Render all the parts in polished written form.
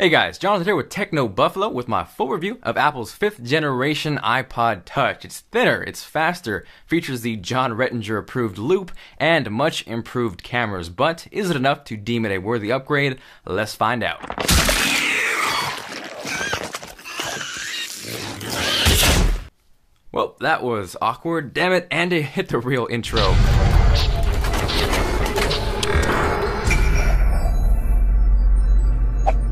Hey guys, Jonathan here with Techno Buffalo with my full review of Apple's 5th generation iPod Touch. It's thinner, it's faster, features the John Rettinger approved loop, and much improved cameras. But is it enough to deem it a worthy upgrade? Let's find out. Well, that was awkward, damn it, and it hit the real intro.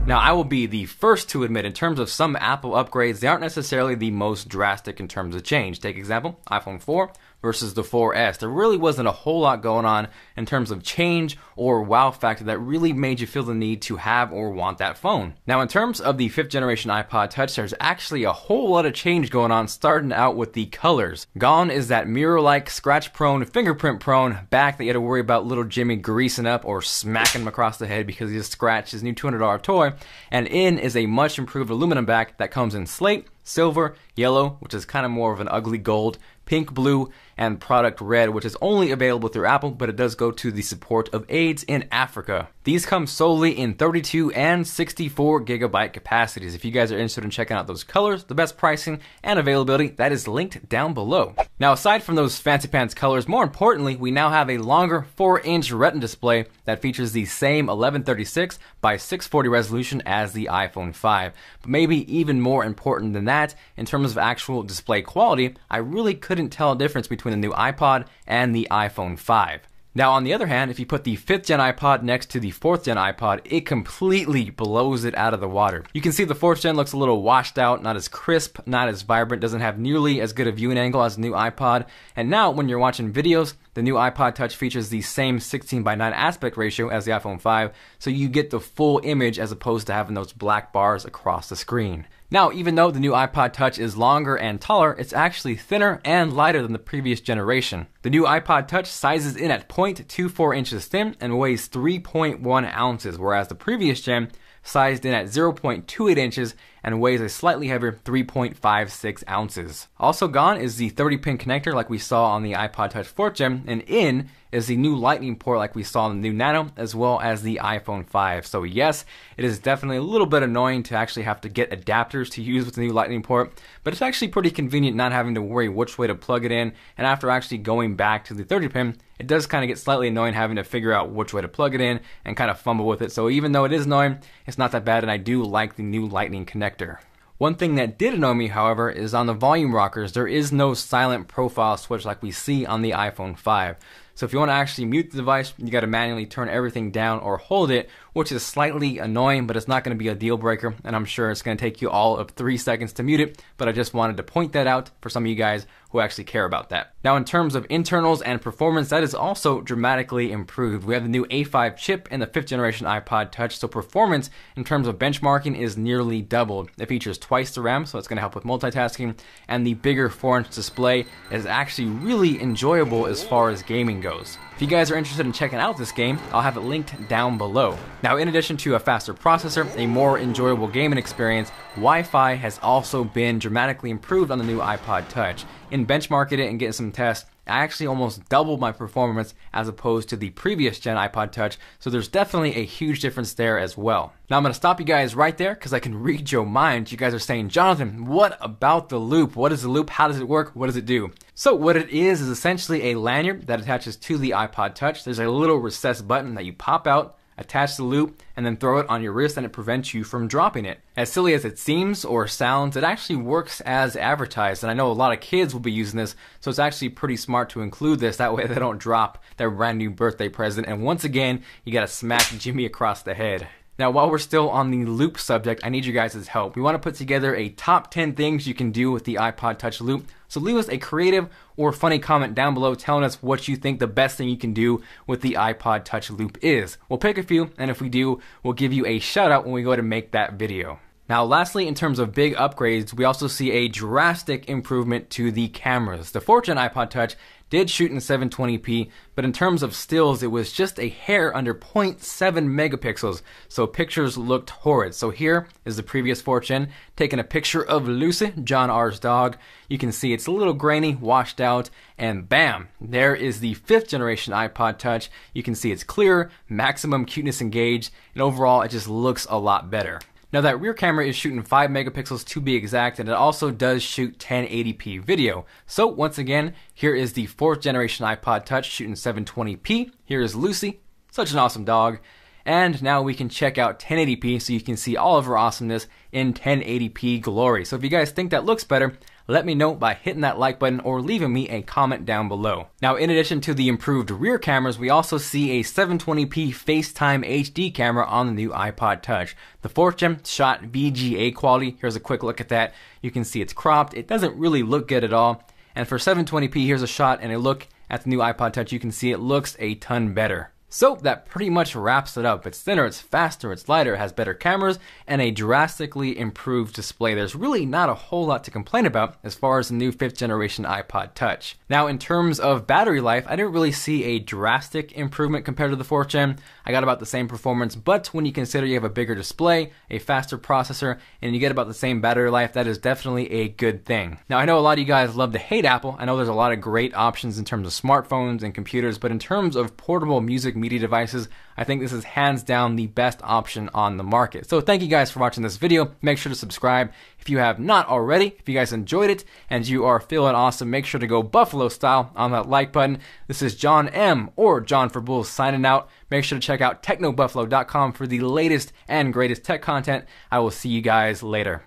Now, I will be the first to admit, in terms of some Apple upgrades, they aren't necessarily the most drastic in terms of change. Take example, iPhone 4 versus the 4S. There really wasn't a whole lot going on in terms of change or wow factor that really made you feel the need to have or want that phone. Now, in terms of the 5th generation iPod Touch, there's actually a whole lot of change going on, starting out with the colors. Gone is that mirror-like, scratch-prone, fingerprint-prone back that you had to worry about little Jimmy greasing up or smacking him across the head because he just scratched his new $200 toy. And in is a much improved aluminum back that comes in slate, silver, yellow, which is kind of more of an ugly gold, pink, blue, and product red, which is only available through Apple, but it does go to the support of AIDS in Africa. These come solely in 32 and 64 gigabyte capacities. If you guys are interested in checking out those colors, the best pricing and availability, that is linked down below. Now, aside from those fancy pants colors, more importantly, we now have a longer 4-inch Retina display that features the same 1136 by 640 resolution as the iPhone 5. But maybe even more important than that, in terms of actual display quality, I really couldn't tell a difference between the new iPod and the iPhone 5. Now, on the other hand, if you put the 5th gen iPod next to the 4th gen iPod, it completely blows it out of the water. You can see the 4th gen looks a little washed out, not as crisp, not as vibrant, doesn't have nearly as good a viewing angle as the new iPod. And now, when you're watching videos, the new iPod Touch features the same 16:9 aspect ratio as the iPhone 5, so you get the full image as opposed to having those black bars across the screen. Now, even though the new iPod Touch is longer and taller, it's actually thinner and lighter than the previous generation. The new iPod Touch sizes in at 0.24 inches thin and weighs 3.1 ounces, whereas the previous gen sized in at 0.28 inches and weighs a slightly heavier 3.56 ounces. Also gone is the 30-pin connector like we saw on the iPod Touch 4th gen, and in is the new Lightning port like we saw on the new Nano, as well as the iPhone 5. So yes, it is definitely a little bit annoying to actually have to get adapters to use with the new Lightning port, but it's actually pretty convenient not having to worry which way to plug it in, and after actually going back to the 30-pin, it does kind of get slightly annoying having to figure out which way to plug it in and kind of fumble with it. So even though it is annoying, it's not that bad, and I do like the new Lightning connector. One thing that did annoy me, however, is on the volume rockers, there is no silent profile switch like we see on the iPhone 5. So if you want to actually mute the device, you got to manually turn everything down or hold it, which is slightly annoying, but it's not going to be a deal breaker, and I'm sure it's going to take you all of 3 seconds to mute it, but I just wanted to point that out for some of you guys who actually care about that. Now, in terms of internals and performance, that is also dramatically improved. We have the new A5 chip in the 5th generation iPod Touch, so performance in terms of benchmarking is nearly doubled. It features twice the RAM, so it's going to help with multitasking, and the bigger 4-inch display is actually really enjoyable as far as gaming goes. If you guys are interested in checking out this game, I'll have it linked down below. Now, in addition to a faster processor, a more enjoyable gaming experience, Wi-Fi has also been dramatically improved on the new iPod Touch. In benchmarking it and getting some tests, I actually almost doubled my performance as opposed to the previous gen iPod Touch, so there's definitely a huge difference there as well. Now I'm going to stop you guys right there because I can read your mind. You guys are saying, Jonathan, what about the loop? What is the loop? How does it work? What does it do? So what it is essentially a lanyard that attaches to the iPod Touch. There's a little recessed button that you pop out, attach the loop, and then throw it on your wrist, and it prevents you from dropping it. As silly as it seems or sounds, it actually works as advertised, and I know a lot of kids will be using this, so it's actually pretty smart to include this. That way they don't drop their brand new birthday present, and once again, you gotta smack Jimmy across the head. Now, while we're still on the loop subject, I need you guys' help. We want to put together a top 10 things you can do with the iPod Touch loop. So leave us a creative or funny comment down below telling us what you think the best thing you can do with the iPod Touch loop is. We'll pick a few, and if we do, we'll give you a shout out when we go to make that video. Now, lastly, in terms of big upgrades, we also see a drastic improvement to the cameras. The 4th gen iPod Touch did shoot in 720p, but in terms of stills, it was just a hair under 0.7 megapixels, so pictures looked horrid. So here is the previous 4th gen, taking a picture of Lucy, John R's dog. You can see it's a little grainy, washed out, and bam, there is the 5th generation iPod Touch. You can see it's clear, maximum cuteness engaged, and overall it just looks a lot better. Now that rear camera is shooting 5 megapixels to be exact, and it also does shoot 1080p video. So once again, here is the 4th generation iPod Touch shooting 720p. Here is Lucy, such an awesome dog. And now we can check out 1080p so you can see all of her awesomeness in 1080p glory. So if you guys think that looks better, let me know by hitting that like button or leaving me a comment down below. Now, in addition to the improved rear cameras, we also see a 720p FaceTime HD camera on the new iPod Touch. The 4th gen shot VGA quality. Here's a quick look at that. You can see it's cropped. It doesn't really look good at all. And for 720p, here's a shot and a look at the new iPod Touch. You can see it looks a ton better. So that pretty much wraps it up. It's thinner, it's faster, it's lighter, it has better cameras, and a drastically improved display. There's really not a whole lot to complain about as far as the new 5th generation iPod Touch. Now, in terms of battery life, I didn't really see a drastic improvement compared to the 4th gen. I got about the same performance, but when you consider you have a bigger display, a faster processor, and you get about the same battery life, that is definitely a good thing. Now, I know a lot of you guys love to hate Apple. I know there's a lot of great options in terms of smartphones and computers, but in terms of portable music media devices, I think this is hands down the best option on the market. So thank you guys for watching this video. Make sure to subscribe if you have not already. If you guys enjoyed it and you are feeling awesome, make sure to go Buffalo style on that like button. This is John M. or John for Bulls signing out. Make sure to check out technobuffalo.com for the latest and greatest tech content. I will see you guys later.